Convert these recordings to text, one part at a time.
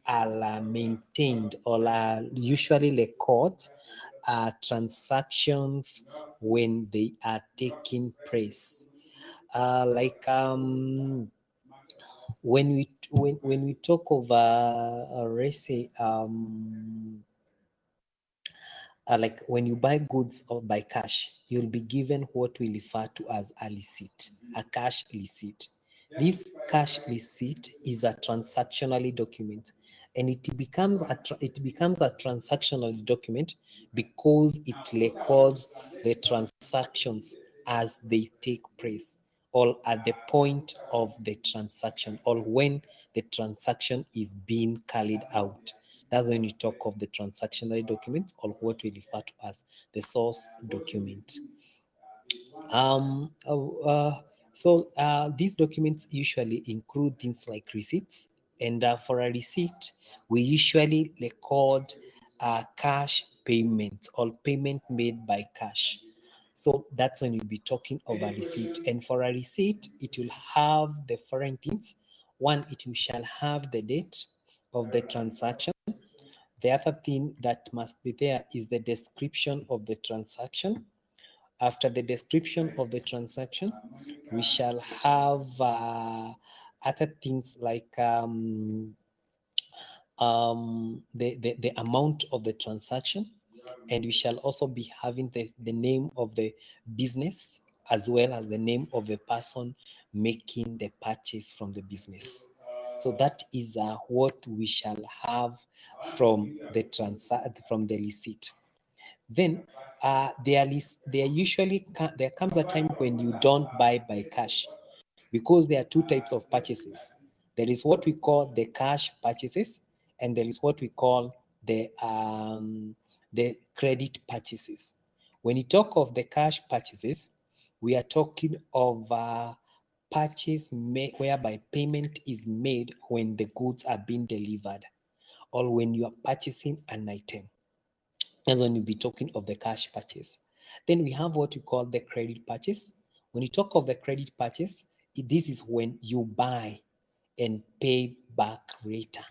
are maintained or are usually record transactions when they are taking place. When we talk of let's say like when you buy goods or by cash, you'll be given what we refer to as a receipt, a cash receipt. This cash receipt is a transactionary document, and it becomes a transactional document because it records the transactions as they take place, or at the point of the transaction, or when the transaction is being carried out. That's when you talk of the transactionary document, or what we refer to as the source document. These documents usually include things like receipts, and for a receipt, we usually record cash payment or payment made by cash. So that's when you'll be talking of a receipt. And for a receipt, it will have the following things. One, it shall have the date of the transaction. The other thing that must be there is the description of the transaction. After the description of the transaction, we shall have other things like the amount of the transaction, and we shall also be having the name of the business as well as the name of the person making the purchase from the business. So that is what we shall have from the receipt. Then there comes a time when you don't buy by cash, because there are two types of purchases. There is what we call the cash purchases, and there is what we call the credit purchases. When you talk of the cash purchases, we are talking of purchase whereby payment is made when the goods are being delivered, or when you are purchasing an item. That's when you'll be talking of the cash purchase. Then we have what we call the credit purchase. When you talk of the credit purchase, this is when you buy and pay back later,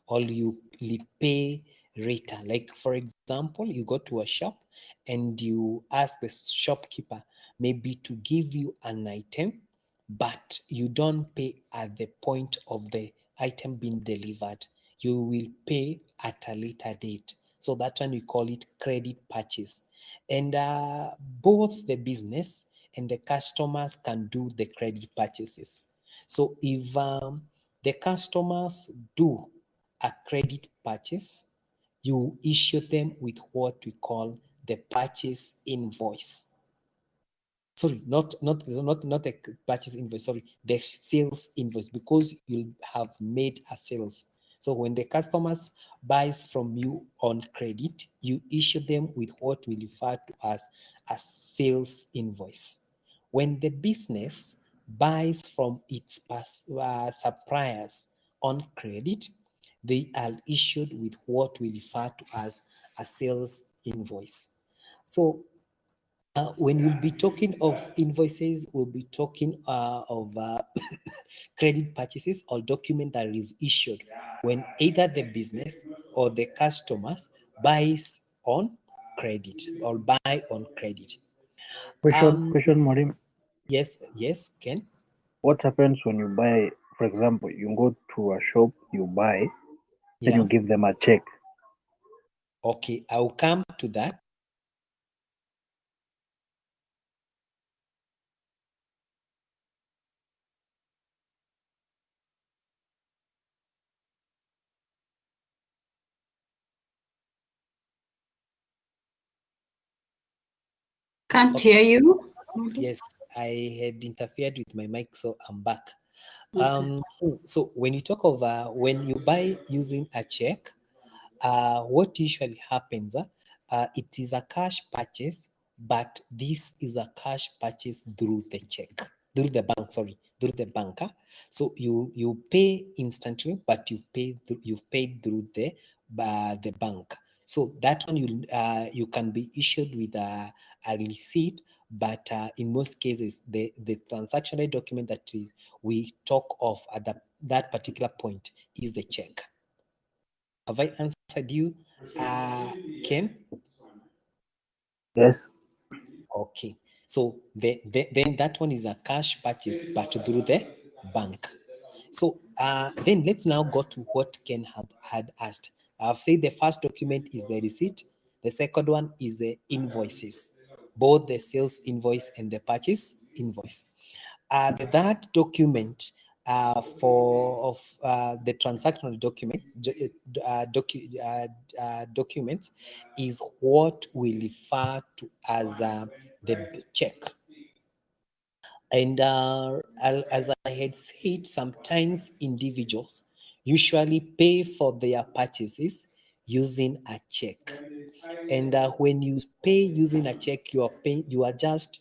or you repay later. Like for example, you go to a shop and you ask the shopkeeper maybe to give you an item, but you don't pay at the point of the item being delivered. You will pay at a later date. So that one we call it credit purchase. And both the business and the customers can do the credit purchases. So if the customers do a credit purchase, you issue them with what we call the purchase invoice. Sorry, not the purchase invoice, sorry, the sales invoice, because you'll have made a sales. So when the customers buys from you on credit, you issue them with what we refer to as a sales invoice. When the business buys from its suppliers on credit, they are issued with what we refer to as a sales invoice. So when we'll be talking of invoices, we'll be talking of credit purchases or document that is issued when either the business or the customers buys on credit or buy on credit. Question, Marim. Yes, Ken. What happens when you buy, for example, you go to a shop, you buy, then you give them a check? Okay, I'll come to that. Can't hear you. Yes, I had interfered with my mic, so I'm back. Okay. So when you talk of when you buy using a check, what usually happens, it is a cash purchase, but this is a cash purchase through the check, through the bank, sorry, through the banker. So you pay instantly, but you've paid through the bank. So that one you can be issued with a receipt but in most cases, the transactional document that we talk of at that particular point is the check. Have I answered you, Ken? Yes. Okay. So then that one is a cash purchase, but through the bank. So then let's now go to what Ken had asked. I've said the first document is the receipt. The second one is the invoices, both the sales invoice and the purchase invoice. The third document the transactional document documents is what we refer to as the check. And as I had said, sometimes individuals usually pay for their purchases using a check. And when you pay using a check, you are just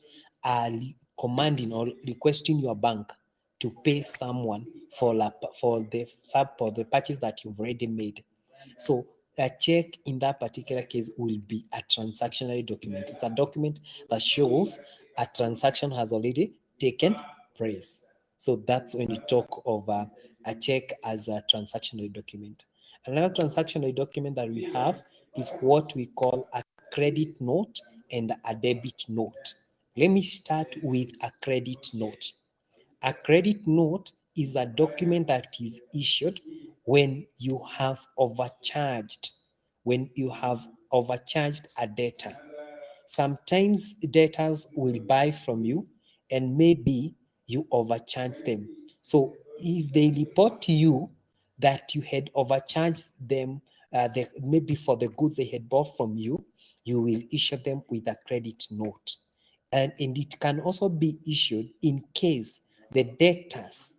commanding or requesting your bank to pay someone for the purchase that you've already made. So a check in that particular case will be a transactional document. It's a document that shows a transaction has already taken place. So that's when you talk of a check as a transactional document. Another transactional document that we have is what we call a credit note and a debit note. Let me start with a credit note. A credit note is a document that is issued when you have overcharged, a debtor. Sometimes debtors will buy from you and maybe you overcharge them. So if they report to you that you had overcharged them, maybe for the goods they had bought from you, you will issue them with a credit note. And it can also be issued in case the debtors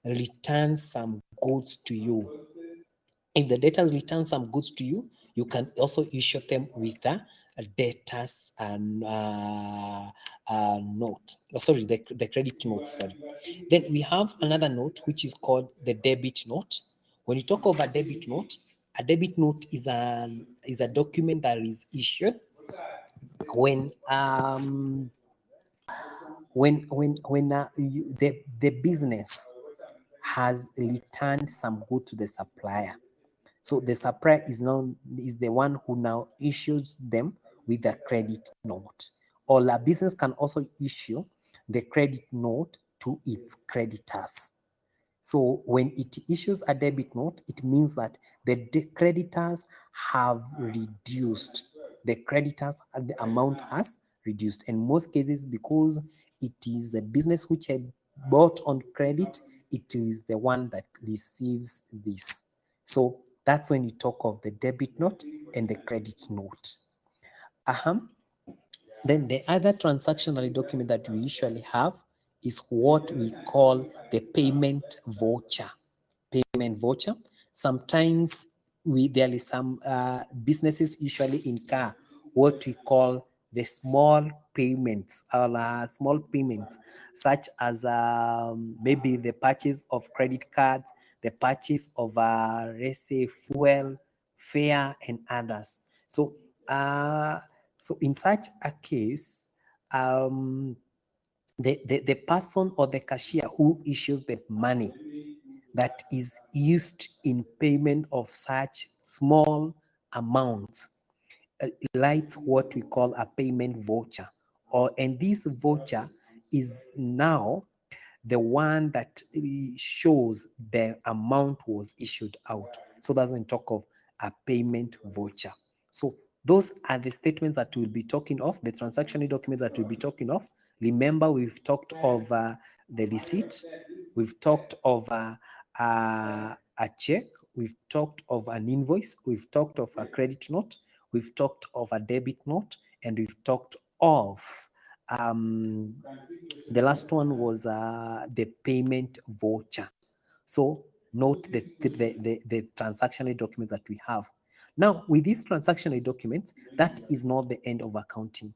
return some goods to you. If the debtors return some goods to you, you can also issue them with a debtors note. Sorry, the credit note. Sorry. Then we have another note which is called the debit note. When you talk of a debit note is a document that is issued when the business has returned some good to the supplier. So the supplier is the one who now issues them with a credit note. Or a business can also issue the credit note to its creditors. So when it issues a debit note, it means that the creditors have reduced. The amount has reduced. In most cases, because it is the business which had bought on credit, it is the one that receives this. So that's when you talk of the debit note and the credit note. Then the other transactional document that we usually have is what we call the payment voucher. Payment voucher. Sometimes there is some businesses usually incur what we call the small payments such as maybe the purchase of credit cards, the purchase of let's say fuel, fare, and others. So in such a case, the person or the cashier who issues the money that is used in payment of such small amounts writes what we call a payment voucher. And this voucher is now the one that shows the amount was issued out. So that's when talk of a payment voucher. So those are the statements that we'll be talking of, the transactional document that we'll be talking of. Remember, we've talked of the receipt, we've talked of a check, we've talked of an invoice, we've talked of a credit note, we've talked of a debit note, and we've talked of the last one was the payment voucher. So note the transactional documents that we have. Now, with these transactional documents, that is not the end of accounting.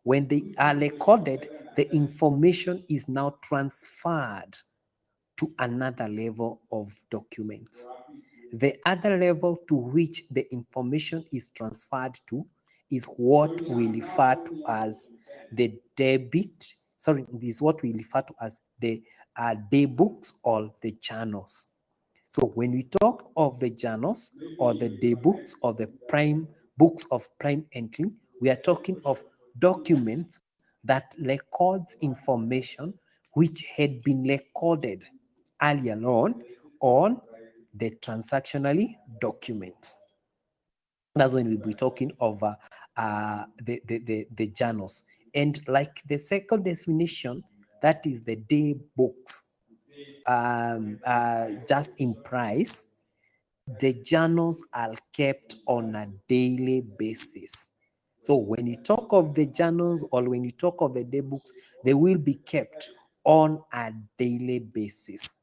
When they are recorded, the information is now transferred to another level of documents. The other level to which the information is transferred to is what we refer to as the debit, sorry, this is what we refer to as the day books or the journals. So when we talk of the journals or the day books or the prime books of prime entry, we are talking of documents that records information which had been recorded earlier on the transactionary documents. That's when we'll be talking of the journals. And like the second definition, that is the day books, just implies the journals are kept on a daily basis. So when you talk of the journals or when you talk of the day books, they will be kept on a daily basis.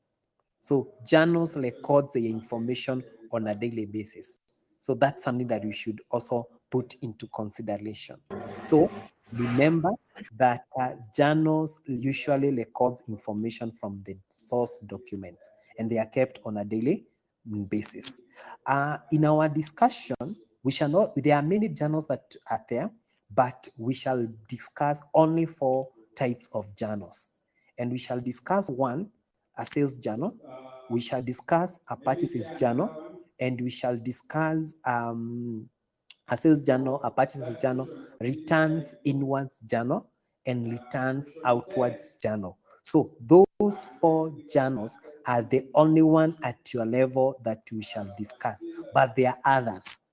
So journals record the information on a daily basis. So that's something that we should also put into consideration. So remember that journals usually record information from the source documents and they are kept on a daily basis. In our discussion, we shall not, there are many journals that are there, but we shall discuss only 4 types of journals. And we shall discuss one, a sales journal, we shall discuss a purchases journal, and we shall discuss a sales journal, a purchases journal, returns inwards journal, and returns outwards journal. So those 4 journals are the only one at your level that we shall discuss, but there are others.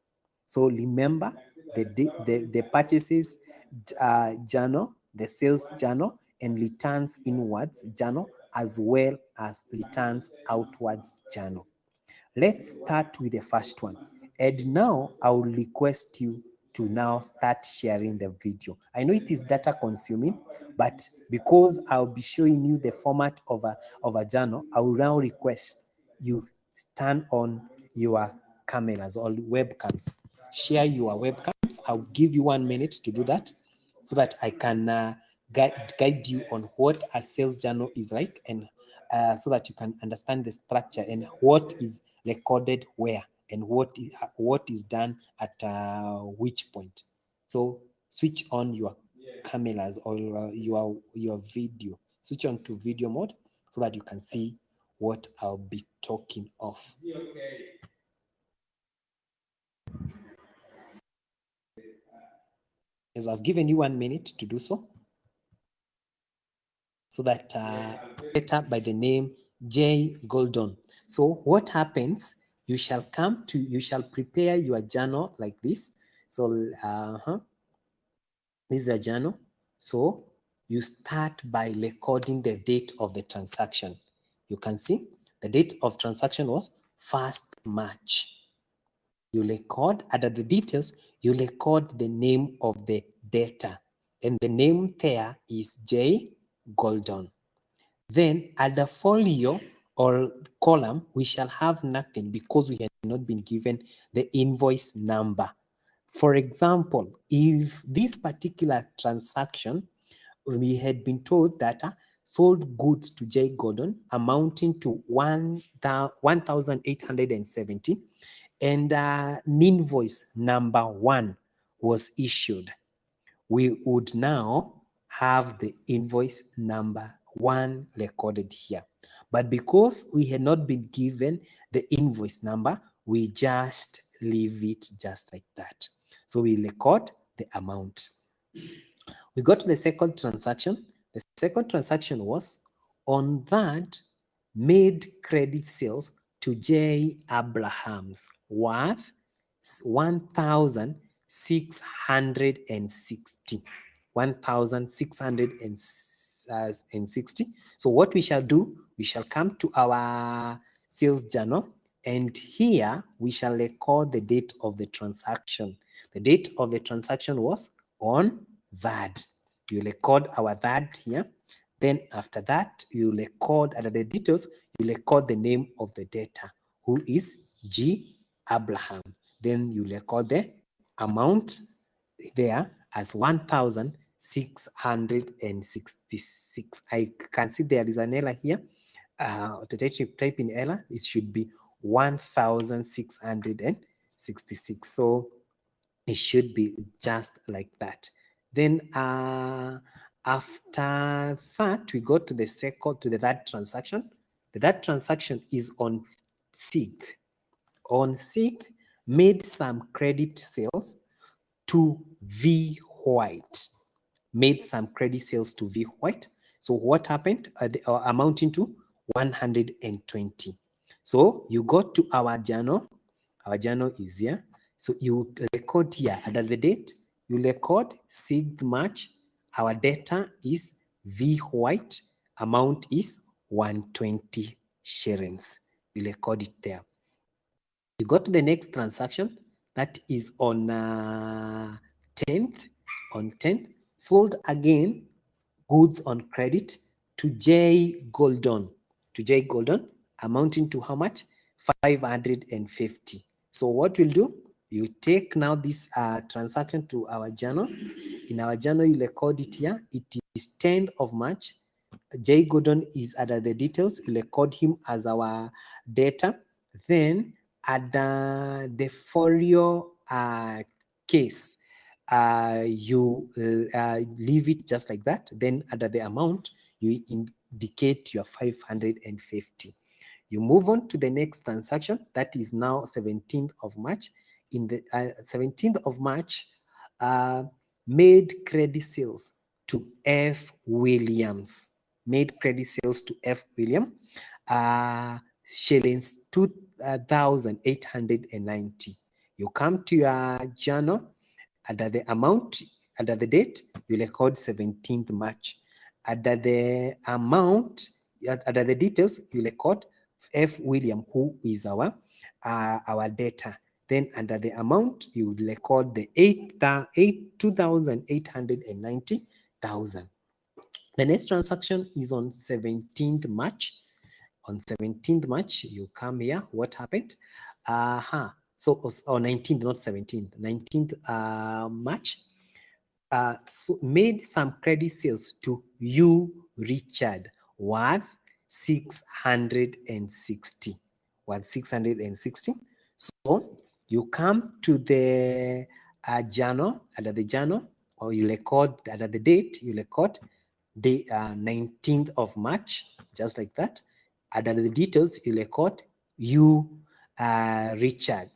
So remember the purchases journal, the sales journal, and returns inwards journal, as well as returns outwards journal. Let's start with the first one. And now I will request you to now start sharing the video. I know it is data consuming, but because I'll be showing you the format of a journal, I will now request you turn on your cameras or webcams. Share your webcams. I'll give you 1 minute to do that so that I can guide you on what a sales journal is like, and so that you can understand the structure and what is recorded where and what is done at which point. So switch on your cameras or your video. Switch on to video mode so that you can see what I'll be talking of. As I've given you 1 minute to do so that letter by the name J. Goldon. So what happens, you shall prepare your journal like this. So this is a journal. So you start by recording the date of the transaction. You can see the date of transaction was 1st March. You record, under the details, you record the name of the debtor. And the name there is J. Goldon. Then at the folio or column, we shall have nothing because we had not been given the invoice number. For example, if this particular transaction, we had been told that sold goods to J. Gordon amounting to 1,870, and an invoice number 1 was issued. We would now have the invoice number 1 recorded here. But because we had not been given the invoice number, we just leave it just like that. So we record the amount. We got to the second transaction. The second transaction was on that made credit sales to J. Abrahams worth 1,660. 1,660. So what we shall do, we shall come to our sales journal, and here we shall record the date of the transaction. The date of the transaction was on that. You record our that here. Then after that, you record under the details, you record the name of the debtor, who is G. Abraham. Then you record the amount there as 1,666. I can see there is an error here. To type in error, it should be 1,666. So it should be just like that. Then after that, we go to the third transaction. The third transaction is on 6th. On 6th, made some credit sales to V White. Made some credit sales to V White. So what happened? Amounting to 120. So you go to our journal. Our journal is here. So you record here under the date. You record 6th March. Our data is V White. Amount is 120 shillings. You record it there. You go to the next transaction. That is on 10th. On 10th, sold again goods on credit to J Golden. To J Golden, amounting to how much? 550. So what we'll do, you take now this transaction to our journal. In our journal, you record it here. It is 10th of March. J Gordon is under the details. You record him as our data. Then at the folio case, you leave it just like that. Then under the amount, you indicate your 550. You move on to the next transaction. That is now 17th of March. In the 17th of March, made credit sales to F. Williams. Made credit sales to F. Williams. Shillings 2,890. You come to your journal. Under the amount, under the date, you record 17th March. Under the amount, under the details, you record F. William, who is our data. Then under the amount, you record the 2,890,000. The next transaction is on 17th March. On 17th March, you come here. What happened? So, or 19th, not 17th. 19th March. So made some credit sales to you, Richard, worth 660. Worth 660. So you come to the journal, under the journal, or you record under the date, you record the 19th of March, just like that. Under the details, you record you, Richard.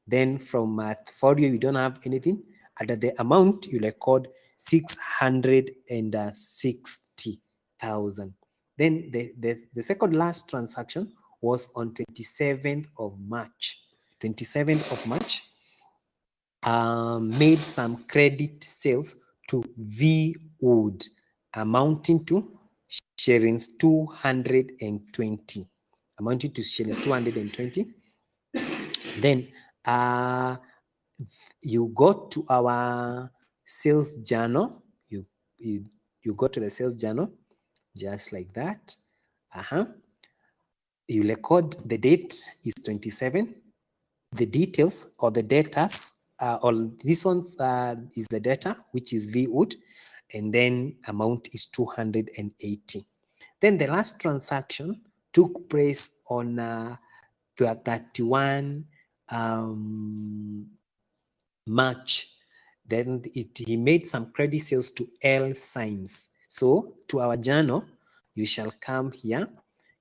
Then from folio, you don't have anything. Under the amount, you record 660,000. Then the second last transaction was on 27th of March. 27th of March, made some credit sales to V Wood, amounting to shillings 220. Amounting to shillings 220. Then you go to our sales journal. You go to the sales journal, just like that. You record the date is 27. The details or the datas, or this one is the data, which is V Wood, and then amount is 280. Then the last transaction took place on 31 March. Then he made some credit sales to L Symes. So to our journal, you shall come here.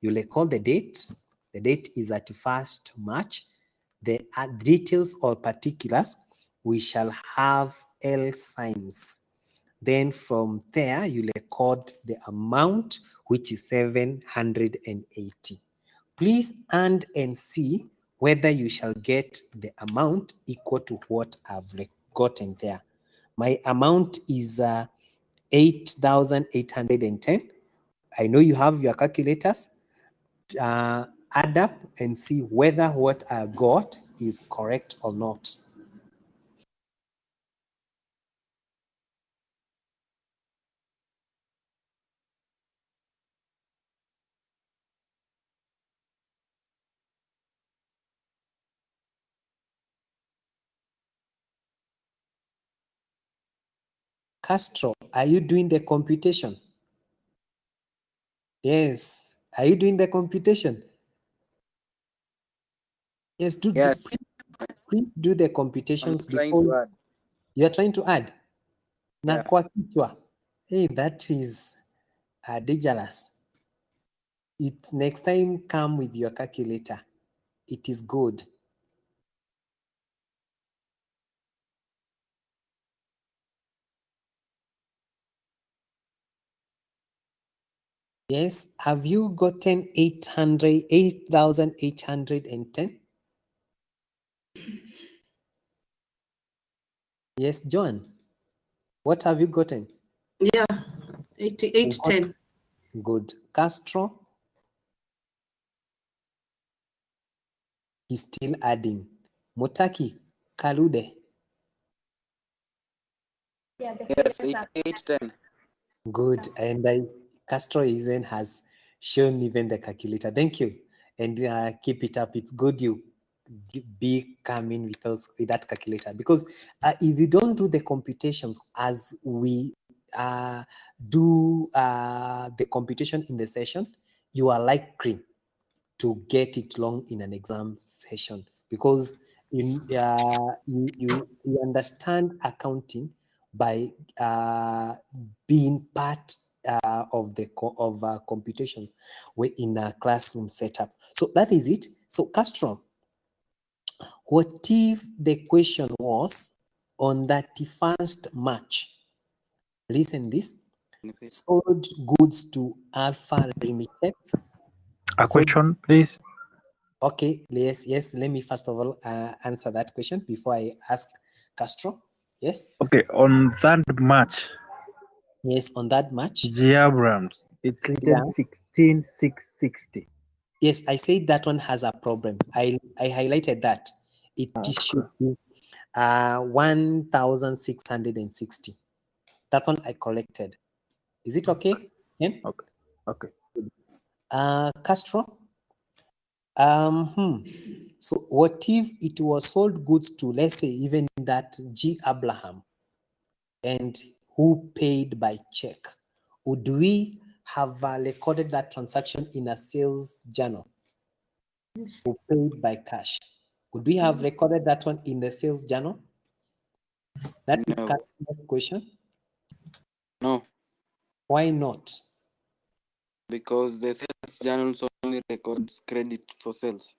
You record the date. The date is at 1st March. The details or particulars, we shall have L Symes. Then from there, you record the amount, which is 780. Please and see whether you shall get the amount equal to what I've gotten there. My amount is 8,810. I know you have your calculators. Add up and see whether what I got is correct or not. Castro, are you doing the computation? Yes. Are you doing the computation? Yes, Yes. Please do the computations I'm trying to add. You are trying to add. Na kwa kichwa. Hey, that is dangerous. It next time come with your calculator. It is good. Yes, have you gotten 8,810? Yes, John. What have you gotten? Yeah, 8810. Good. Castro? He's still adding. Mutaki, Kalude. Yes, 8810. Good. And Castro even has shown even the calculator. Thank you. And keep it up. It's good you be coming with us with that calculator, because if you don't do the computations as we do the computation in the session, you are likely to get it wrong in an exam session, because you understand accounting by being part of the computations in a classroom setup. So that is it. So Castro, what if the question was on 31st March? Listen this. Sold goods to Alpha Limited. A question, please. Okay, yes. Let me first of all answer that question before I ask Castro. Yes. Okay, on that March. Yes, on that March. G. Abrams, it's written 16660. Yes, I said that one has a problem. I highlighted that. It should be 1,660. That's one I corrected. Is it okay? Yeah? Okay. Castro? So what if it was sold goods to, let's say, even that G. Abraham, and who paid by check? Would we have recorded that transaction in a sales journal? Yes. Who paid by cash? Would we have recorded that one in the sales journal? That is customer's question. No. Why not? Because the sales journal only records credit for sales.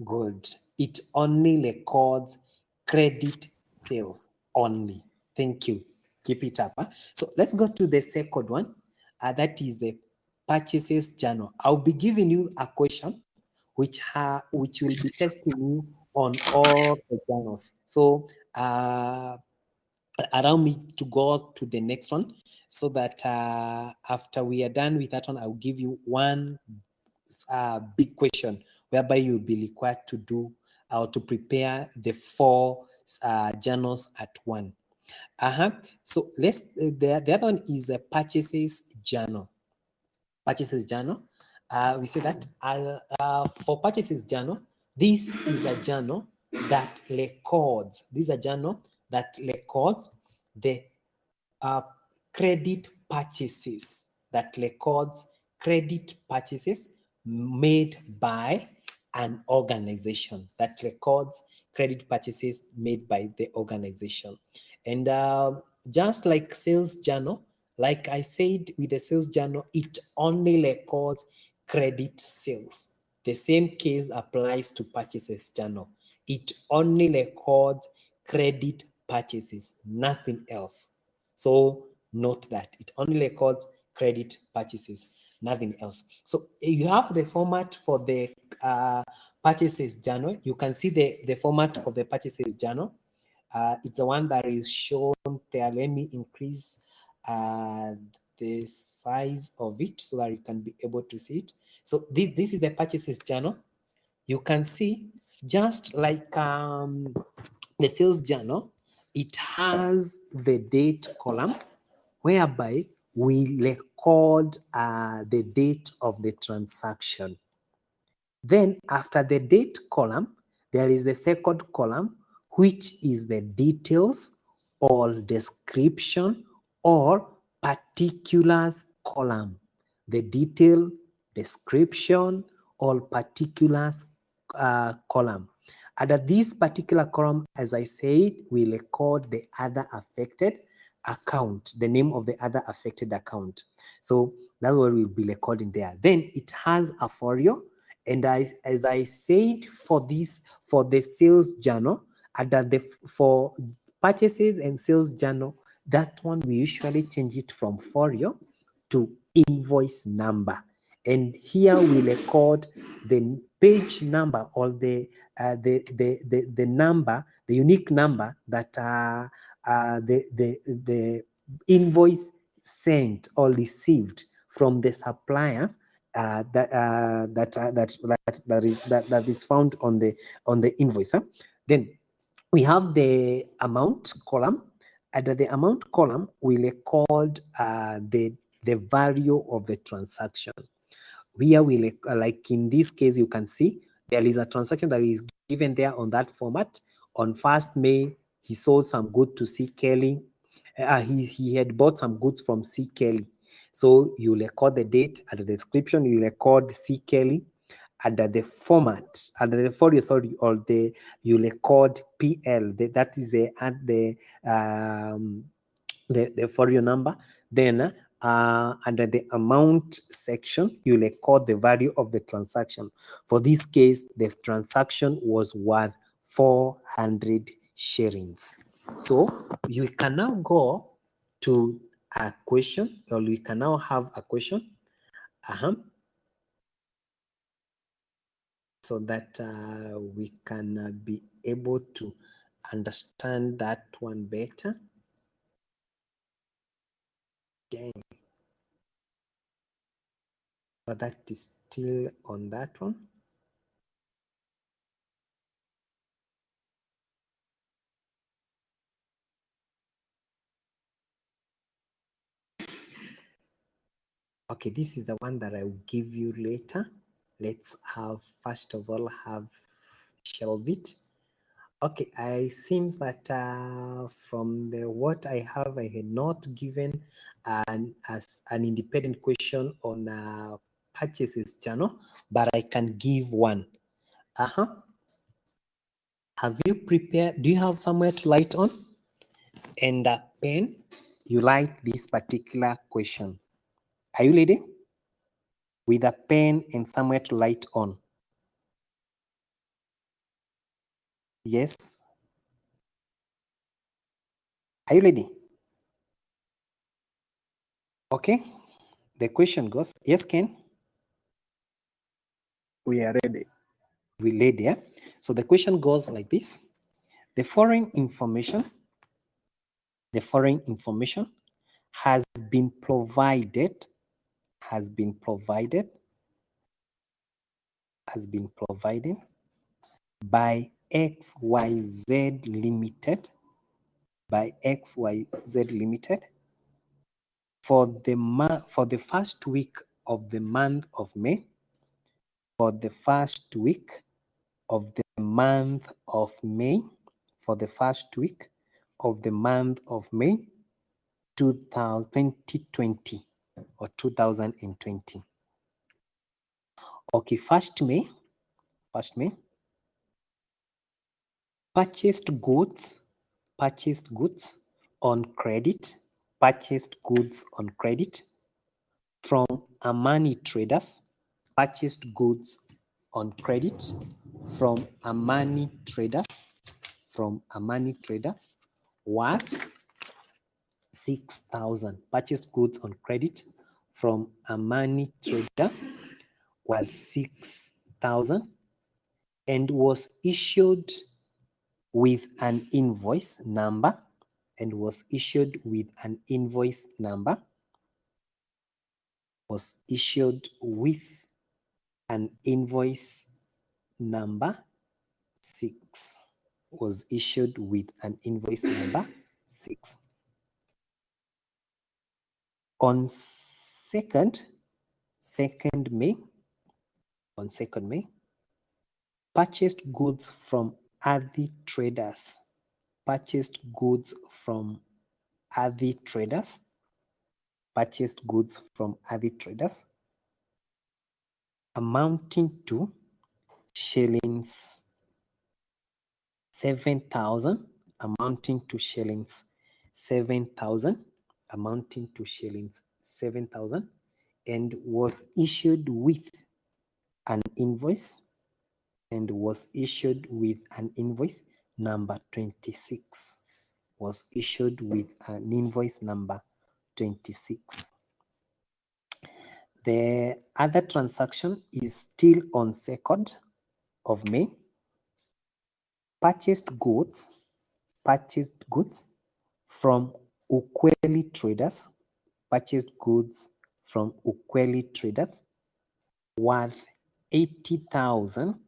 Good. It only records credit sales only. Thank you. Keep it up. So let's go to the second one. That is the purchases journal. I'll be giving you a question which will be testing you on all the journals. So allow me to go to the next one, so that after we are done with that one, I'll give you one big question whereby you'll be required to do or to prepare the 4 journals at one. So let's the other one is a purchases journal. Purchases journal. We say that for purchases journal, this is a journal that records. This is a journal that records the credit purchases, that records credit purchases made by an organization, that records credit purchases made by the organization. And just like sales journal, like I said, with the sales journal, it only records credit sales. The same case applies to purchases journal. It only records credit purchases, nothing else. So note that it only records credit purchases, nothing else. So you have the format for the purchases journal. You can see the format of the purchases journal. It's the one that is shown there. Let me increase the size of it so that you can be able to see it. So this is the purchases journal. You can see, just like the sales journal, it has the date column whereby we record the date of the transaction. Then after the date column, there is the second column, which is the details or description or particulars column. The detail, description, or particulars column. Under this particular column, as I said, we record the other affected. account, the name of the other affected account. So that's what we'll be recording there. Then it has a folio, and as I said, for the sales journal, for purchases and sales journal, that one we usually change it from folio to invoice number. And here we record the page number, or the number, the unique number that the invoice sent or received from the supplier that is found on the invoice. Then we have the amount column. Under the amount column, we record the value of the transaction. Here we like in this case, you can see there is a transaction that is given there on that format. On 1st May, he sold some goods to C. Kelly. He had bought some goods from C. Kelly. So you record the date. At the description, you record C. Kelly. Under the format, under the folio, sorry, or you record PL. That is the folio number. Then under the amount section, you record the value of the transaction. For this case, the transaction was worth 400 shillings. So you can now go to a question, or we can now have a question. So that we can be able to understand that one better. Okay. But that is still on that one. Okay, this is the one that I will give you later. Let's have, first of all, have shelve it. Okay, I seems that from what I have, I had not given an independent question on purchases channel, but I can give one. Have you prepared? Do you have somewhere to write on? And a pen, you write this particular question. Are you ready? With a pen and somewhere to write on. Yes. Are you ready? Okay. The question goes, yes, Ken? We are ready. We ready, yeah? So the question goes like this. The following information has been provided by XYZ Limited, for the first week of the month of May, for the first week of the month of May, 2020 or 2020. Okay, 1st May, purchased goods on credit, from Amani Traders, from Amani Traders, worth 6,000. Purchased goods on credit from Amani Trader worth 6,000, and was issued with an invoice number, was issued with an invoice number 6. On 2nd May, purchased goods from Avi Traders, amounting to shillings 7,000, 7,000, amounting to shillings 7,000, and was issued with an invoice number 26. Was issued with an invoice number 26. The other transaction is still on 2nd of May. Purchased goods from Ukweli Traders. Purchased goods from Ukweli Traders worth 80,000,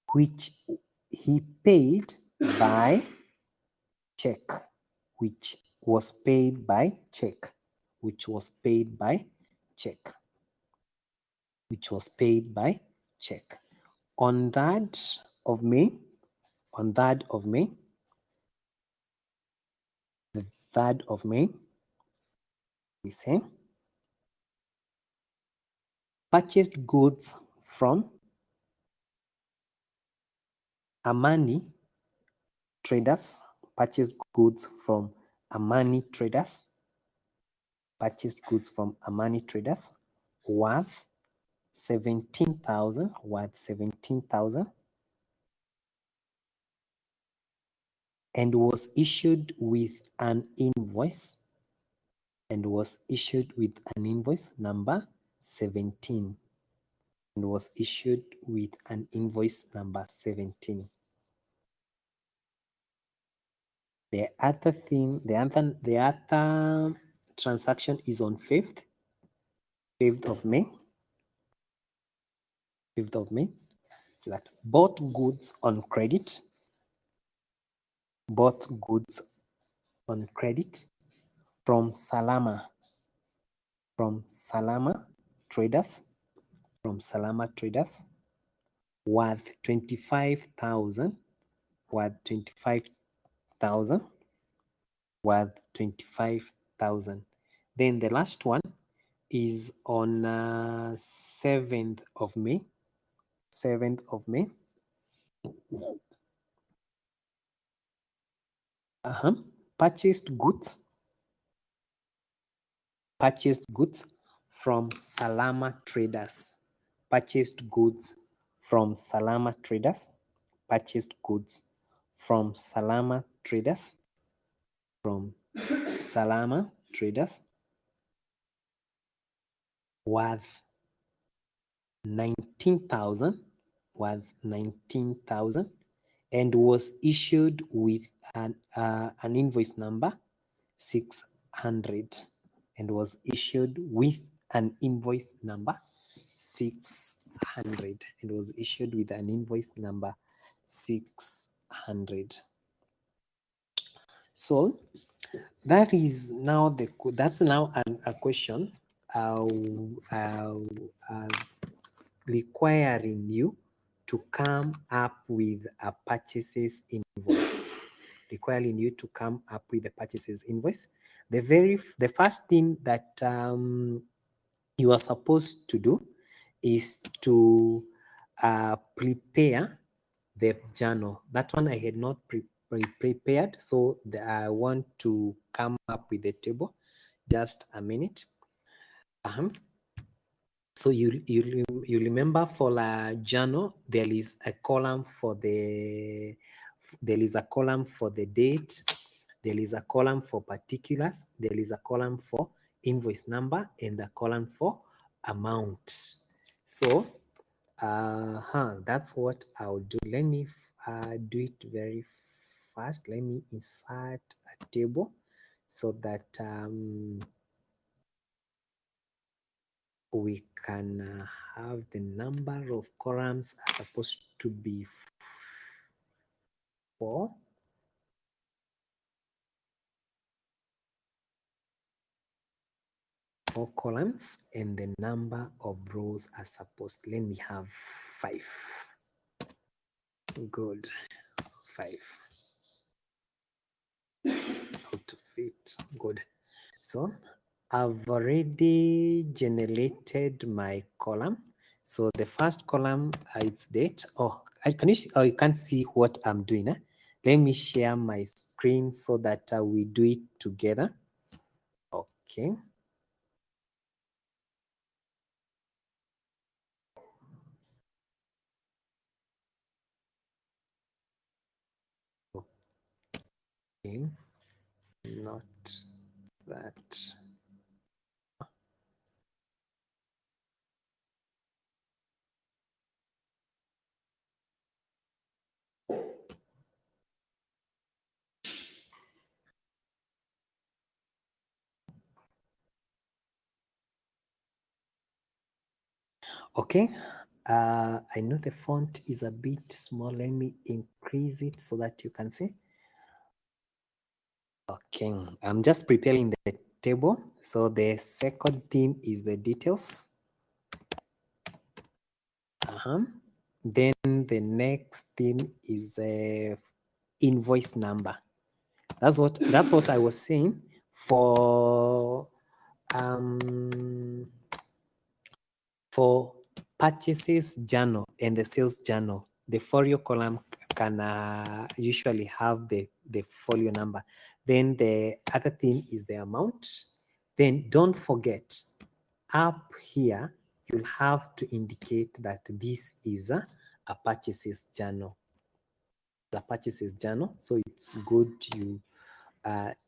which he paid by check, which was paid by check. On that of May, the 3rd of May, we say purchased goods from Amani Traders. Purchased goods from Amani Traders. Worth 17,000. And was issued with an invoice number 17. The other transaction is on 5th of May. So that bought goods on credit from Salama Traders, worth 25,000, Then the last one is on 7th of May. Purchased goods from Salama Traders. Purchased goods from Salama Traders. Worth 19,000, and was issued with an invoice number 600, So that is now that's now a question requiring you to come up with a purchases invoice. The first thing that you are supposed to do is to prepare the journal. That one I had not prepared, so I want to come up with a table. Just a minute. So you remember for a journal there is a column for the date, there is a column for particulars, there is a column for invoice number, and a column for amount. So that's what I'll do. Let me do it very fast. Let me insert a table so that we can have the number of columns are supposed to be 4. Columns, and the number of rows are supposed, let me have 5. Good. 5. How to fit. Good. So I've already generated my column. So the first column its date. You can't see what I'm doing. Let me share my screen so that we do it together. Okay. Okay. Not that. Okay, I know the font is a bit small. Let me increase it so that you can see. Okay, I'm just preparing the table. So the second thing is the details. Then the next thing is the invoice number. That's what I was saying for purchases journal and the sales journal. The folio column can usually have the folio number. Then the other thing is the amount. Then don't forget, up here, you'll have to indicate that this is a purchases journal. The purchases journal, so it's good you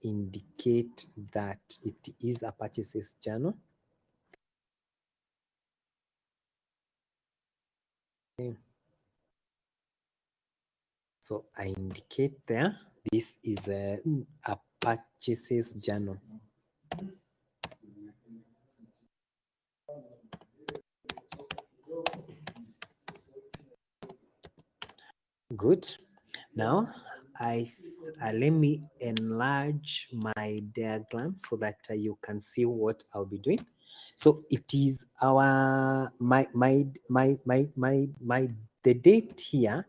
indicate that it is a purchases journal. Okay. So I indicate there, this is a purchases journal. Good. Now, let me enlarge my diagram so that you can see what I'll be doing. So it is the date here,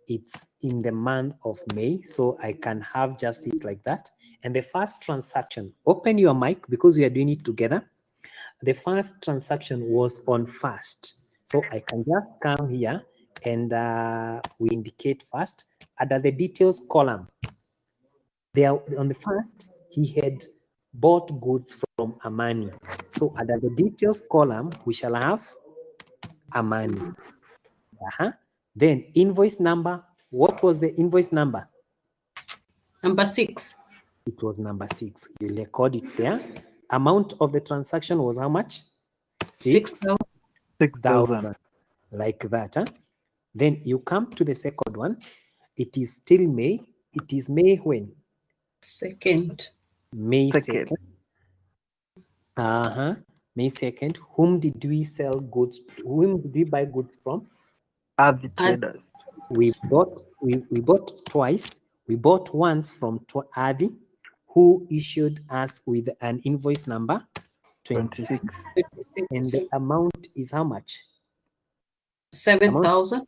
it's in the month of May, so I can have just it like that. And the first transaction, open your mic because we are doing it together. The first transaction was on first, so I can just come here and we indicate first. Under the details column, there on the first, he had bought goods from Amani. So under the details column, we shall have Amani. Then invoice number. What was the invoice number? Number 6. It was number 6. You record it there. Amount of the transaction was how much? 6,000. 6,000. Like that. Then you come to the second one. It is still May. It is May when? 2nd. May 2nd. Second. May 2nd. Whom did we sell goods to? Whom did we buy goods from? Other traders. We bought twice. We bought once from Adi, who issued us with an invoice number 26. 56. And the amount is how much? 7,000.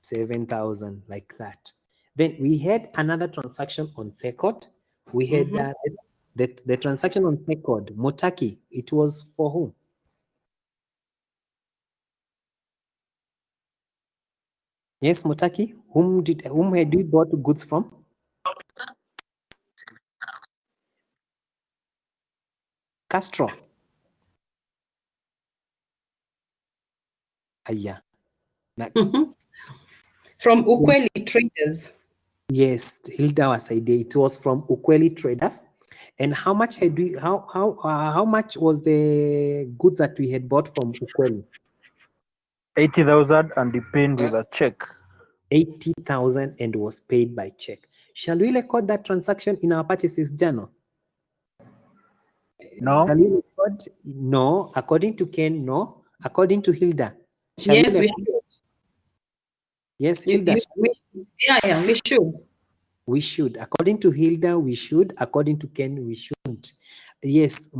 7,000, like that. Then we had another transaction on second. We had the transaction on second, Motaki. It was for whom? Yes, Motaki. Whom had we bought goods from? Castro. Yeah. From Ukweli Traders. Yes, Hilda was idea. It was from Ukweli Traders. And how much had we? How much was the goods that we had bought from Ukweli? 80,000 and depend with a check. 80,000 and was paid by check. Shall we record that transaction in our purchases journal? No. Shall we record? No. According to Ken, no. According to Hilda, shall Yes, we we record? should. Yes, Hilda. Yeah, we should. We should. According to Hilda, we should. According to Ken, we shouldn't. Yes,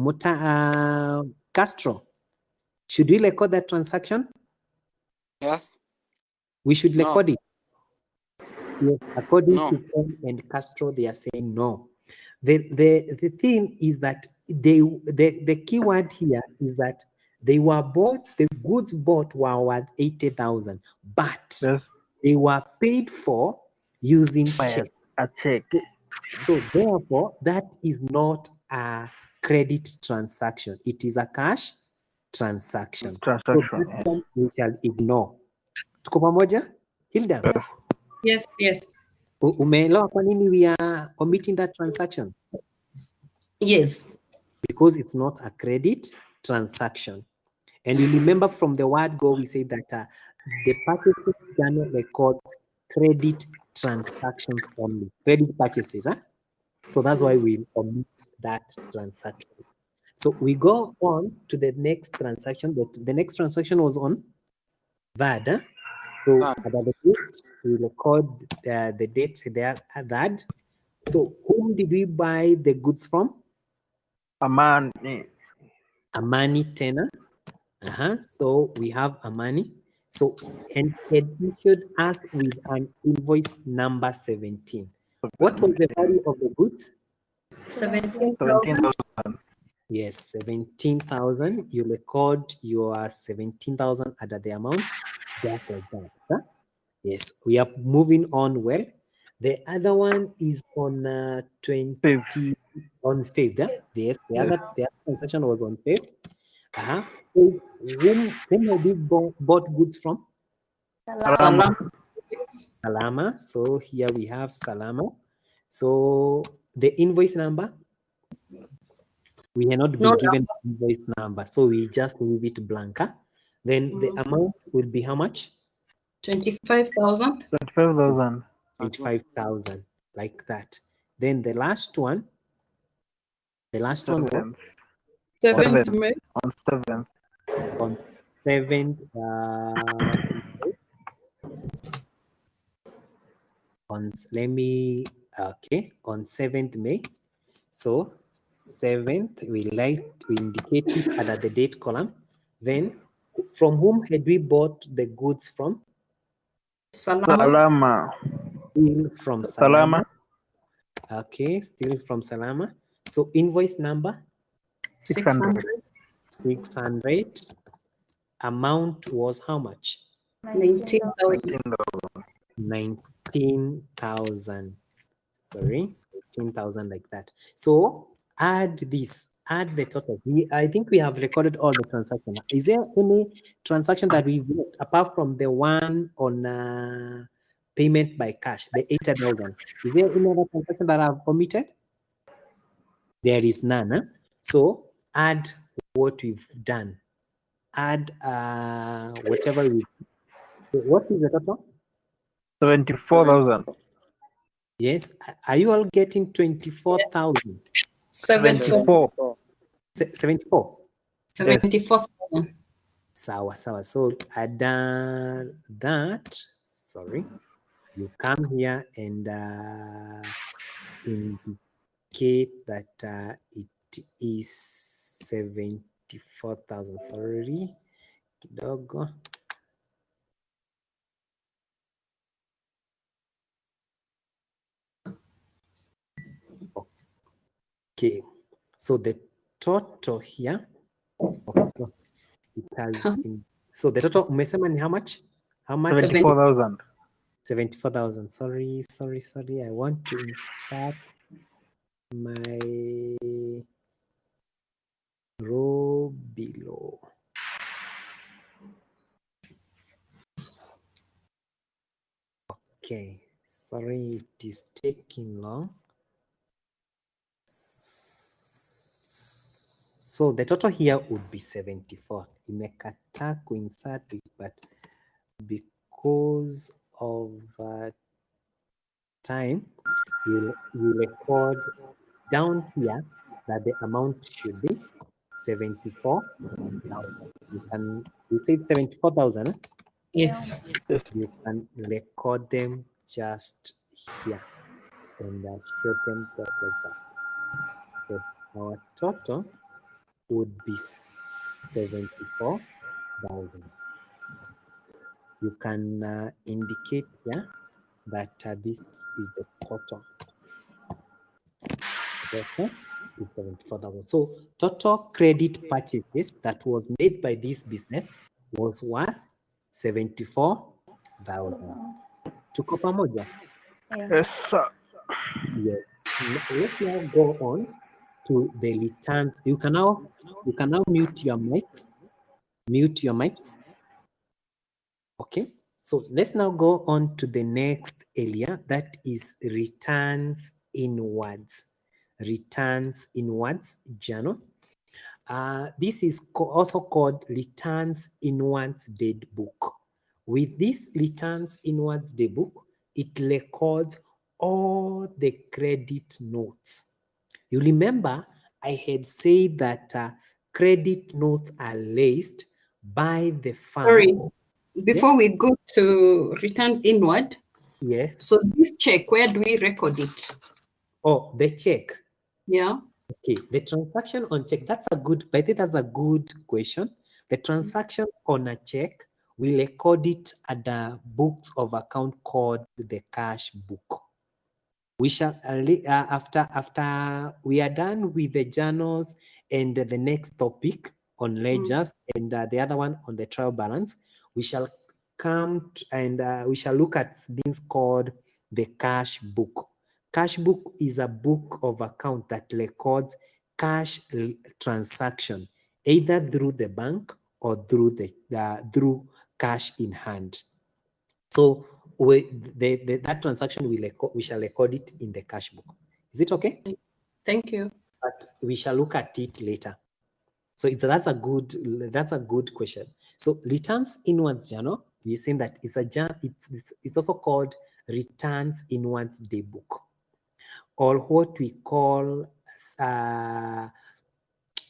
Castro. Should we record that transaction? Yes. We should No. record it. Yes, according No. to Ken and Castro, they are saying no. The thing is that the key word here is that they were bought, the goods bought were worth 80,000, but Yes. they were paid for using check. a check. So therefore, that is not a credit transaction. It is a cash transaction. So Transaction. this one we shall ignore. Tuko pamoja? Hilda, Yes, yes. umeelewa kwa nini we are omitting that transaction? Yes. Because it's not a credit transaction. And you remember from the word go, we say that the purchasing journal records credit transactions only, credit purchases. Huh? So that's why we omit that transaction. So we go on to the next transaction. The next transaction was on VAD. Huh? So about the date, we record the date there at that. So whom did we buy the goods from? Amani. Amani tenor. So we have Amani. So and it issued us with an invoice number 17. What was the value of the goods? 17,000. 17,000. Yes, 17,000. You record your 17,000 under the amount. Just like that. Huh? Yes, we are moving on well. The other one is on 20 Fifth. on 5th. Huh? Yes, the other transaction was on 5th. So whom have we bought goods from? Salama. Salama. So here we have Salama. So the invoice number, we are not been given invoice number, so we just leave it blank. Huh? Then the amount will be how much? 25,000. 25,000. 25,000, like that. Then the last one was 7th. 7th May. On 7th. on 7th. On 7th May. So 7th, we indicate it under the date column. Then from whom had we bought the goods from? Salama. Still from Salama. Okay, still from Salama. So invoice number? 600. 600. Amount was how much? 19,000. 19,000. Sorry, 19,000, like that. So add this, add the total. I think we have recorded all the transactions. Is there any transaction that we've made apart from the one on payment by cash, the 8,000? Is there any other transaction that I've omitted? There is none. Huh? So add what we've done. Add whatever we. What is the total? 74,000. Yes. Are you all getting 24,000? 74. 74. 74,000. Sawa. So add that. Sorry. You come here and indicate that it is 74,000. Sorry. Kidogo. Okay, so the total here, it has so the total umesema ni how much? How much? 74,000. 74,000. Sorry. I want to insert my row below. Okay, sorry, it is taking long. So the total here would be 74. Imekataa kuinsert it, but because of time, we record down here that the amount should be 74,000. You said 74,000. Yes. You can record them just here and show them just like that. So our total would be 74,000. You can indicate here that this is the total. Total is 74,000. So total credit purchases that was made by this business was worth 74,000. Tuko pamoja? Yes, sir. Yes. Let's now go on to the returns. You can now mute your mics. Mute your mics. Okay. So let's now go on to the next area, that is returns inwards. Returns inwards journal. This is also called returns inwards dead book. With this returns inwards dead book, it records all the credit notes. You remember I had said that credit notes are raised by the firm. Sorry, before Yes. we go to returns inward, Yes. so this check, where do we record it? Oh, the check. Yeah. Okay, the transaction on check, I think that's a good question. The transaction on a check, we record it at the books of account called the cash book. We shall, after we are done with the journals and the next topic on ledgers and the other one on the trial balance, we shall come and we shall look at things called the cash book. Cash book is a book of account that records cash transaction, either through the bank or through through cash in hand. So that transaction we shall record it in the cash book. Is it okay? Thank you. But we shall look at it later. So that's a good question. So returns inwards journal, we're saying that it's also called returns inwards day book, or what we call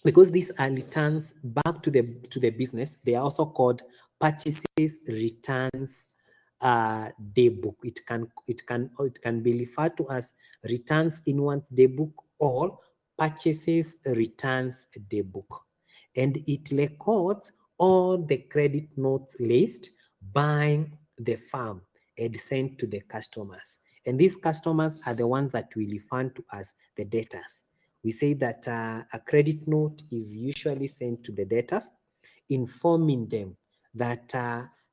because these are returns back to the business, they are also called purchases returns day book. It can be referred to as returns inwards day book or purchases returns day book, and it records all the credit notes raised by the firm and sent to the customers, and these customers are the ones that we refer to as the debtors. We say that a credit note is usually sent to the debtors, informing them that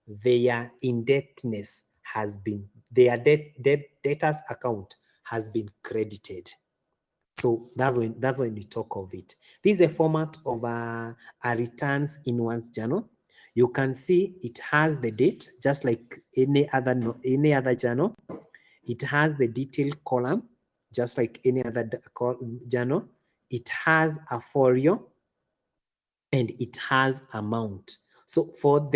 their indebtedness has been, their debtors account has been credited. So that's when we talk of it. This is a format of a returns inwards journal. You can see it has the date, just like any other journal. It has the detail column, just like any other journal. It has a folio and it has amount. So for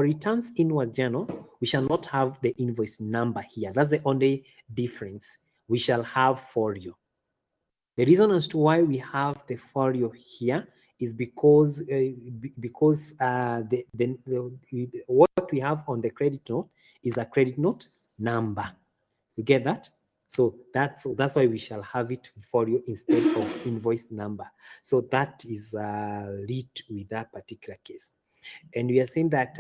returns inward journal, we shall not have the invoice number here. That's the only difference. We shall have folio. The reason as to why we have the folio here is because what we have on the credit note is a credit note number. You get that? So that's why we shall have it for you instead of invoice number. So that is lead with that particular case. And we are saying that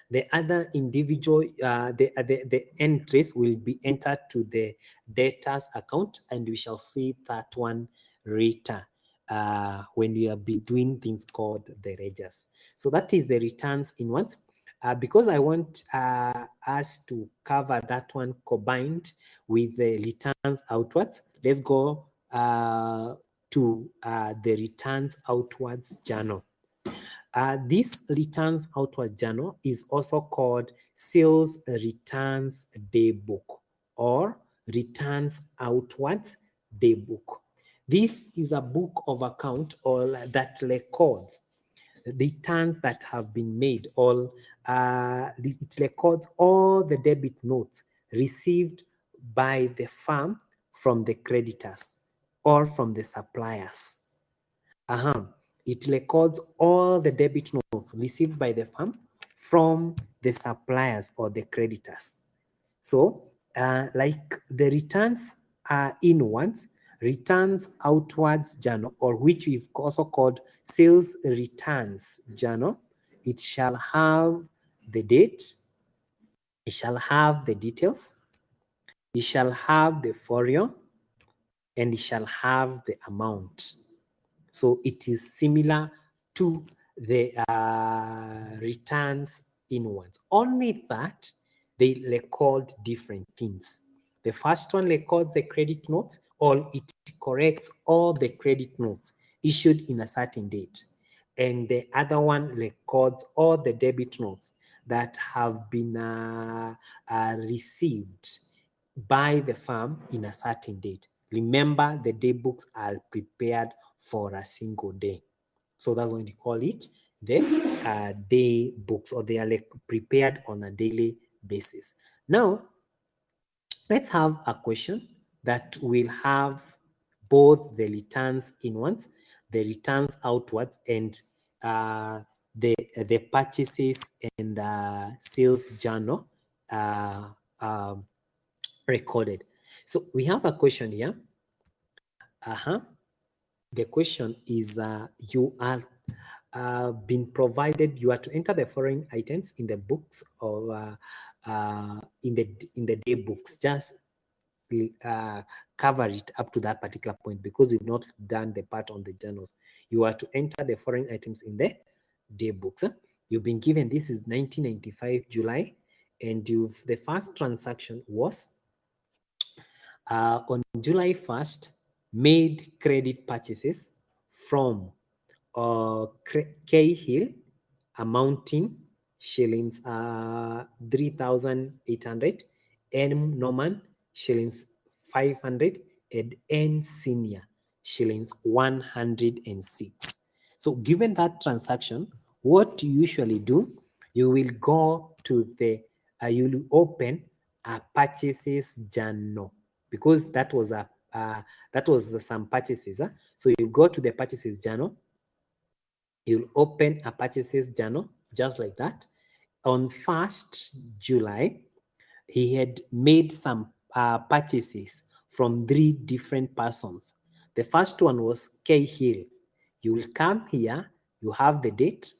the other individual, the entries will be entered to the debtors account, and we shall see that one later when we are be doing things called the ledgers. So that is the returns inwards. Because I want us to cover that one combined with the returns outwards, let's go to the returns outwards journal. This returns outward journal is also called sales returns day book or returns outwards day book. This is a book of account or that records returns that have been made, or it records all the debit notes received by the firm from the creditors or from the suppliers. It records all the debit notes received by the firm from the suppliers or the creditors. So like the returns are inwards, returns outwards journal, or which we've also called sales returns journal, it shall have the date, it shall have the details, it shall have the folio, and it shall have the amount. So it is similar to the returns inwards, only that they record different things. The first one records the credit notes, or it corrects all the credit notes issued in a certain date. And the other one records all the debit notes that have been received by the firm in a certain date. Remember, the day books are prepared for a single day. So that's when you call it the day books, or they are like prepared on a daily basis. Now, let's have a question that will have both the returns inwards, the returns outwards, and the purchases and sales journal recorded. So we have a question here. The question is, you are been provided, you are to enter the following items in the books, or in the day books. Just cover it up to that particular point, because you've not done the part on the journals. You are to enter the foreign items in the day books. You've been given, this is 1995 July, and the first transaction was on July 1st, made credit purchases from Cahill amounting shillings 3,800, N Norman shillings 500, and N Senior shillings 106. So given that transaction, what you usually do, you will go to the, you will open a purchases journal, because that was some purchases. So you go to the purchases journal, you'll open a purchases journal just like that. On 1st July, he had made some purchases from 3 different persons. The first one was K Hill. You will come here, you have the date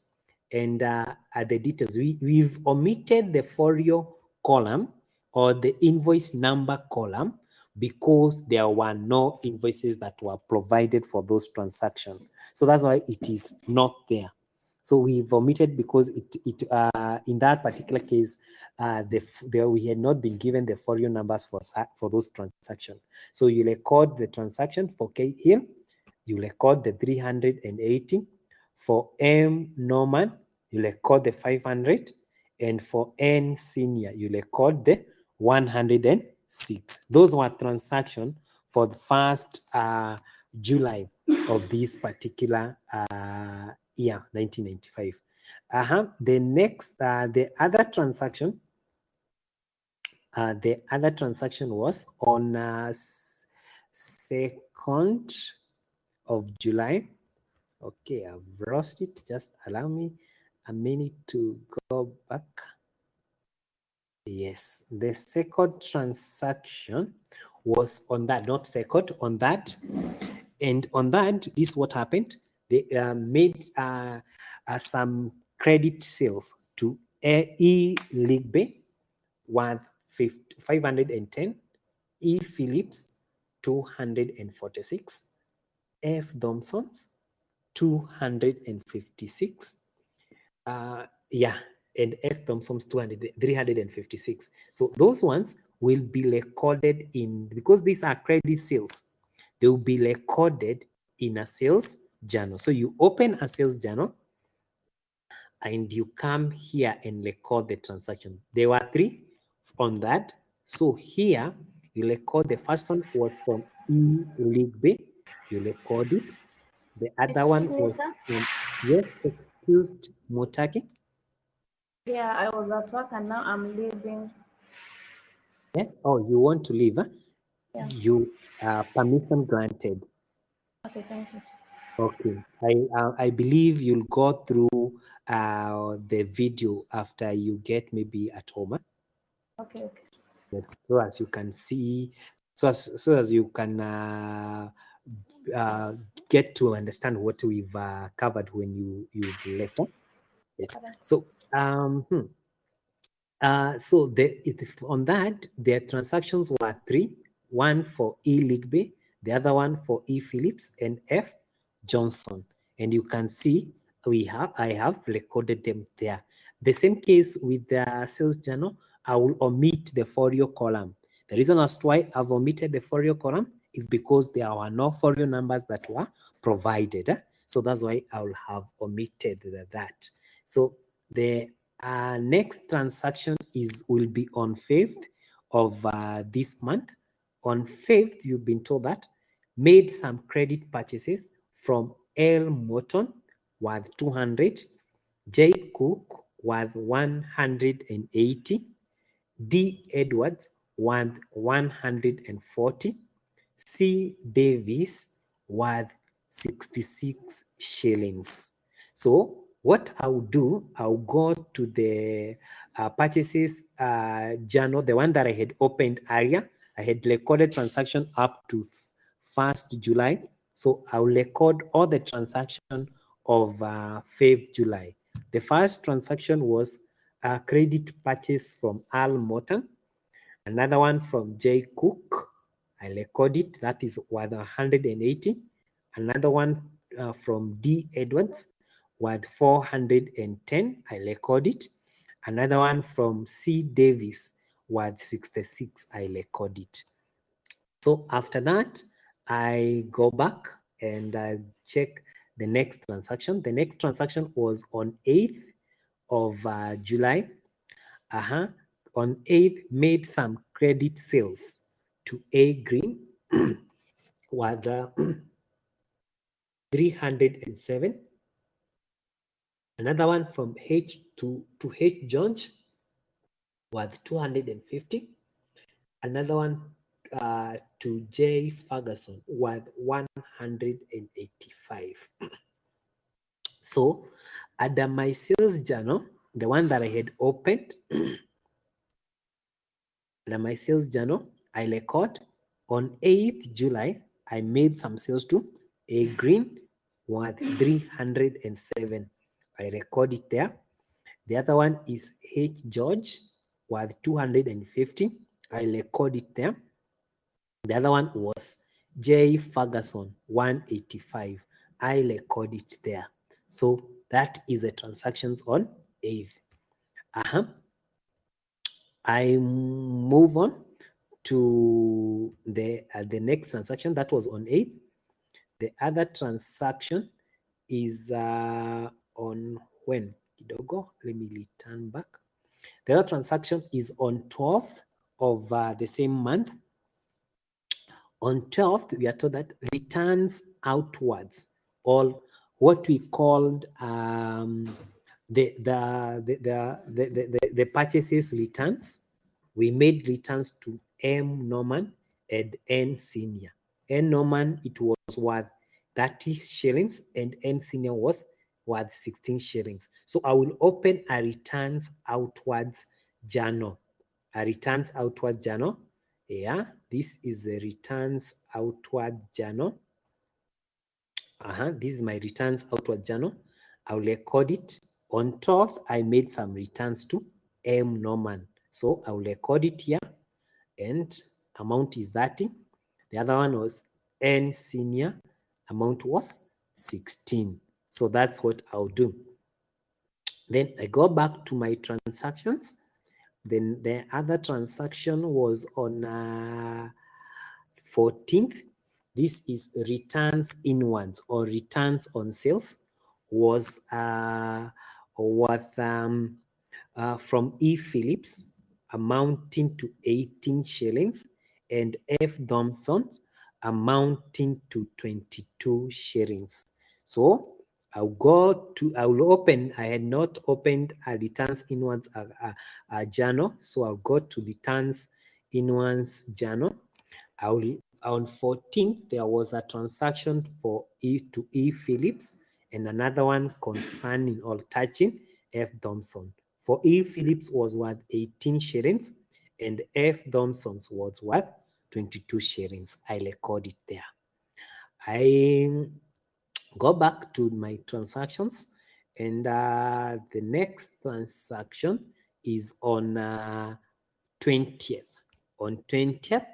and the details. We've omitted the folio column or the invoice number column because there were no invoices that were provided for those transactions. So that's why it is not there. So we've omitted because in that particular case, we had not been given the folio numbers for those transactions. So you record the transaction for K Hill, you record the 380. For M Norman, you record the 500, and for N Senior, you record the 106. Those were transactions for the first July of this particular year, 1995. The next, the other transaction was on 2nd of July. Okay, I've lost it. Just allow me a minute to go back. Yes, the second transaction was on that, not second, on that. And on that, this is what happened. They made some credit sales to E. Ligbe, 510, E. Phillips, 246, F. Thompson's, 256. And F. Thompson's 356. So those ones will be recorded in, because these are credit sales, they will be recorded in a sales journal. So you open a sales journal and you come here and record the transaction. There were 3 on that. So here you record the first one was from E. Ligbe. You record it. The other one was from, yes, excused Motaki. Yeah, I was at work and now I'm leaving. Yes. Oh, you want to leave? Huh? Yeah. You permission granted. Okay, thank you. Okay. I believe you'll go through the video after you get maybe at home. Huh? Okay, okay. Yes. So as you can see, so as you can get to understand what we've covered when you've left. Huh? Yes. Okay. So on that, their transactions were 3, one for E. Ligbe, the other one for E. Phillips, and F. Johnson. And you can see I have recorded them there. The same case with the sales journal, I will omit the folio column. The reason as to why I've omitted the folio column is because there were no folio numbers that were provided. So that's why I will have omitted that. So the next transaction will be on 5th of this month. On 5th, you've been told that made some credit purchases from L Morton worth 200, J Cook worth 180, D Edwards worth 140, C Davis worth 66 shillings. So what I'll do, I'll go to the purchases journal, the one that I had opened earlier. I had recorded transaction up to 1st July. So I'll record all the transaction of 5th July. The first transaction was a credit purchase from Al Morton. Another one from J Cook, I record it, that is worth 180. Another one from D Edwards worth 410, I record it. Another one from C Davis worth 66, I record it. So after that, I go back and I check the next transaction. The next transaction was on 8th of July. On 8th, made some credit sales to A Green worth 307. Another one from H to H Jones worth 250. Another one to J Ferguson worth 185. So under my sales journal, the one that I had opened, under my sales journal, I record on 8th July, I made some sales to A Green worth 307. I record it there. The other one is H George worth 250. I record it there. The other one was J Ferguson 185. I record it there. So that is the transactions on 8th. I move on to the next transaction that was on 8th. The other transaction is on when? Kidogo, let me return back. The other transaction is on 12th of the same month. On 12th, we are told that returns outwards, or what we called the purchases returns. We made returns to M Norman and N Senior. N Norman, it was worth 30 shillings and N Senior was worth 16 shillings. So I will open a returns outwards journal. A returns outward journal. Yeah, this is the returns outward journal. This is my returns outward journal. I'll record it. On 12th, I made some returns to M Norman. So I'll record it here. And amount is 30. The other one was N Senior. Amount was 16. So that's what I'll do. Then I go back to my transactions. Then the other transaction was on 14th. This is returns inwards or returns on sales, was worth from E Phillips amounting to 18 shillings and F Thompson's amounting to 22 shillings. So I will open, I had not opened a returns inwards a journal, so I'll go to returns inwards journal. On 14th, there was a transaction for E Phillips and another one concerning or touching F Thompson. For E Phillips was worth 18 shillings and F Thompson's was worth 22 shillings. I record it there. I go back to my transactions, and the next transaction is on 20th. On 20th,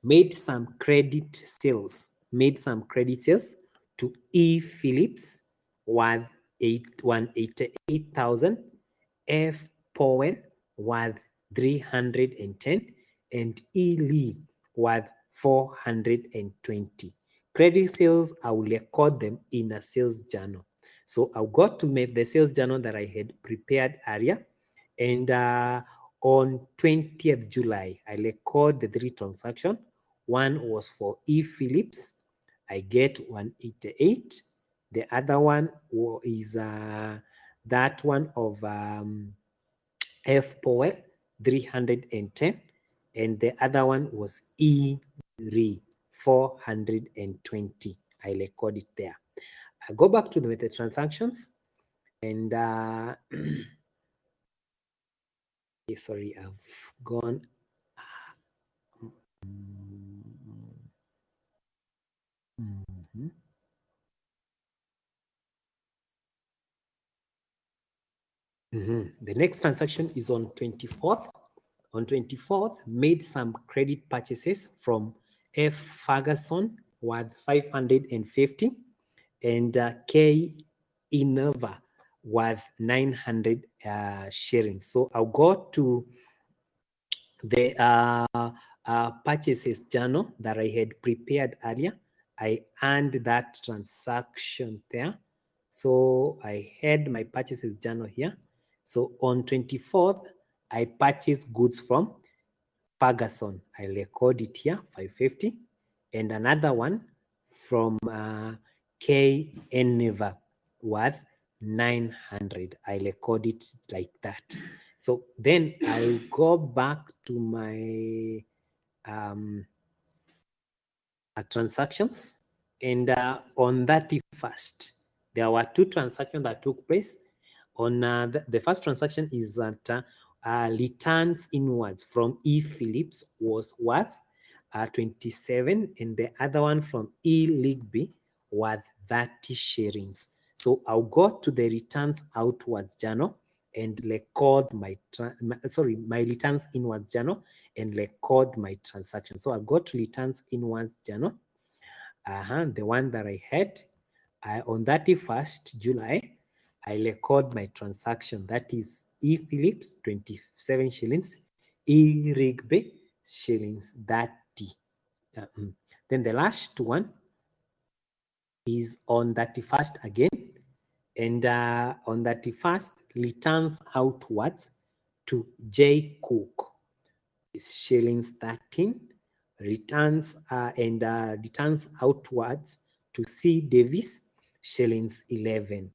made some credit sales to E Phillips worth 188,000, F Powell worth 310, and E-Lee worth 420. Credit sales, I will record them in a sales journal. So I've got to make the sales journal that I had prepared earlier. And on 20th July, I record the 3 transactions. One was for E. Phillips. I get 188. The other one is that one of F. Powell, 310. And the other one was E. Ree, 420. I record it there. I go back to the transactions and sorry, I've gone. The next transaction is on 24th. On 24th, made some credit purchases from F. Ferguson worth 550 and K. Innova worth 900 shillings. So I'll go to the purchases journal that I had prepared earlier. I earned that transaction there. So I had my purchases journal here. So on 24th, I purchased goods from Ferguson. I record it here, 550. And another one from K. Innova worth 900. I record it like that. So then I'll go back to my transactions. And on 31st, there were 2 transactions that took place. On the first transaction is that returns inwards from E. Phillips was worth 27, and the other one from E. Ligby worth 30 shillings. So I'll go to the returns outwards journal and record my returns inwards journal and record my transaction. So I'll go to returns inwards journal. The one that I had on 31st July, I record my transaction. That is E. Phillips, 27 shillings, E. Rigby, shillings 30. Then the last one is on 31st again. And on 31st, returns outwards to J. Cook is shillings 13. Returns returns outwards to C. Davis, shillings 11.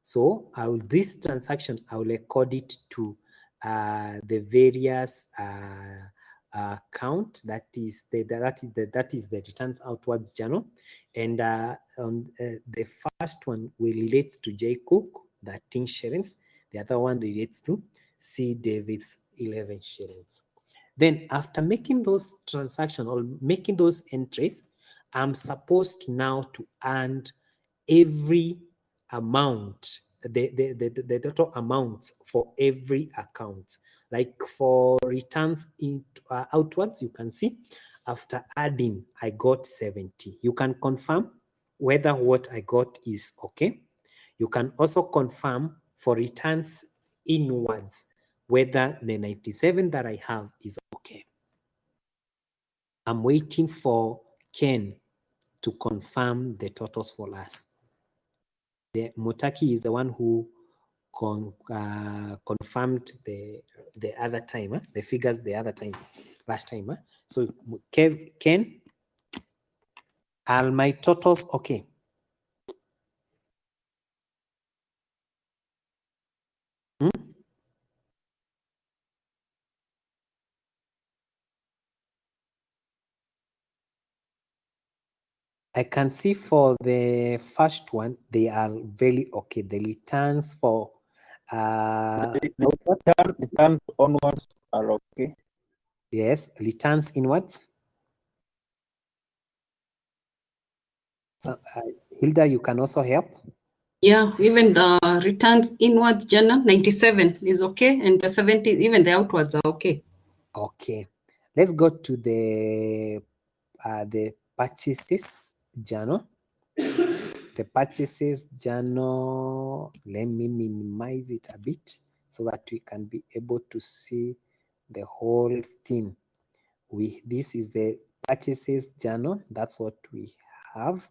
So this transaction, I will record it to the various account. That is the returns outwards journal. And the first one will relate to J. Cook, 13 shillings. The other one relates to C. Davis, 11 shillings. Then after making those transactions or making those entries, I'm supposed now to earn every amount, the total amounts for every account. Like for returns outwards, you can see after adding, I got 70. You can confirm whether what I got is okay. You can also confirm for returns inwards whether the 97 that I have is okay. I'm waiting for Ken to confirm the totals for us. The Mutaki is the one who confirmed the other time, the figures the other time, last time. So Ken, are my totals okay? I can see for the first one, they are very okay. The returns for returns onwards are okay. Yes, returns inwards. So, Hilda, you can also help. Yeah, even the returns inwards journal, 97 is okay, and the 70, even the outwards are okay. Okay, let's go to the purchases journal. The purchases journal, let me minimize it a bit so that we can be able to see the whole thing. This is the purchases journal. That's what we have.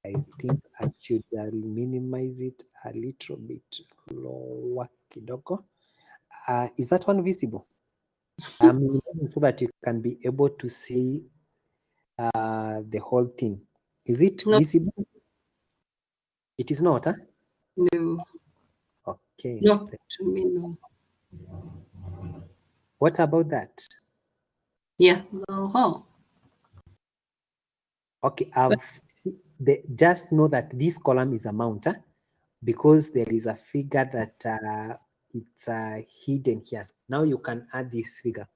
I think I should minimize it a little bit lower kidogo. Is that one visible? So that you can be able to see the whole thing. Is it No. visible? It is not, huh? No. Okay. No, to me, no. What about that? Yeah. Oh. Okay, just know that this column is amount, because there is a figure that it's hidden here. Now you can add this figure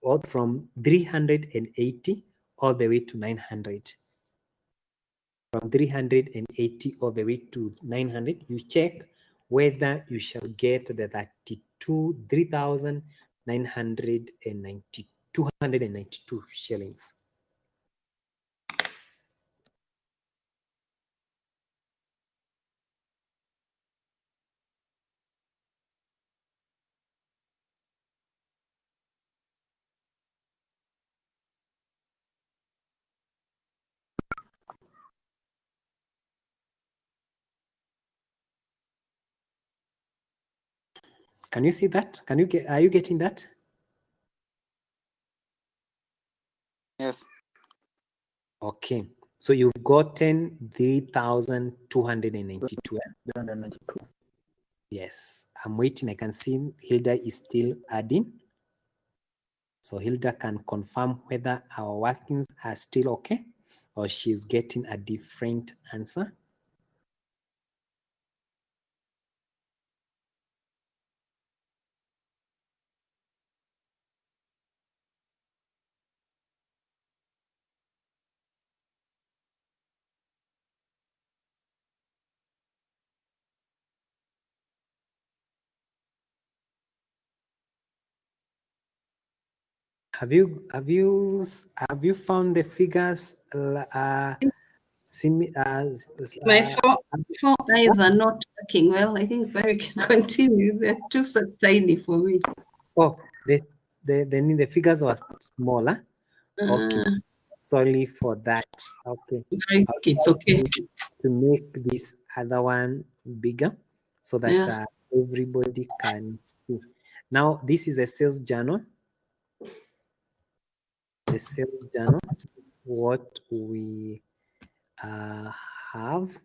all from 380 all the way to 900. From 380 all the way to 900, you check whether you shall get the 292 shillings. Can you see that? Are you getting that? Yes. Okay. So you've gotten 3,292. 392. Yes. I'm waiting. I can see Hilda is still adding. So Hilda can confirm whether our workings are still okay or she's getting a different answer. Have you found the figures? My four eyes are not working well. I think Barry can continue. They're too tiny for me. Oh, the figures were smaller. Okay, sorry for that. Okay, Barry, it's okay. to make this other one bigger so that everybody can see. Now, this is a sales journal. The sales journal is what we have.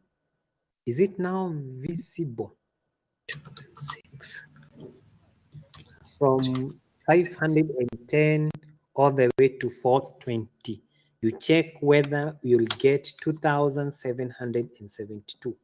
Is it now visible? From 510 all the way to 420. You check whether you'll get 2,772.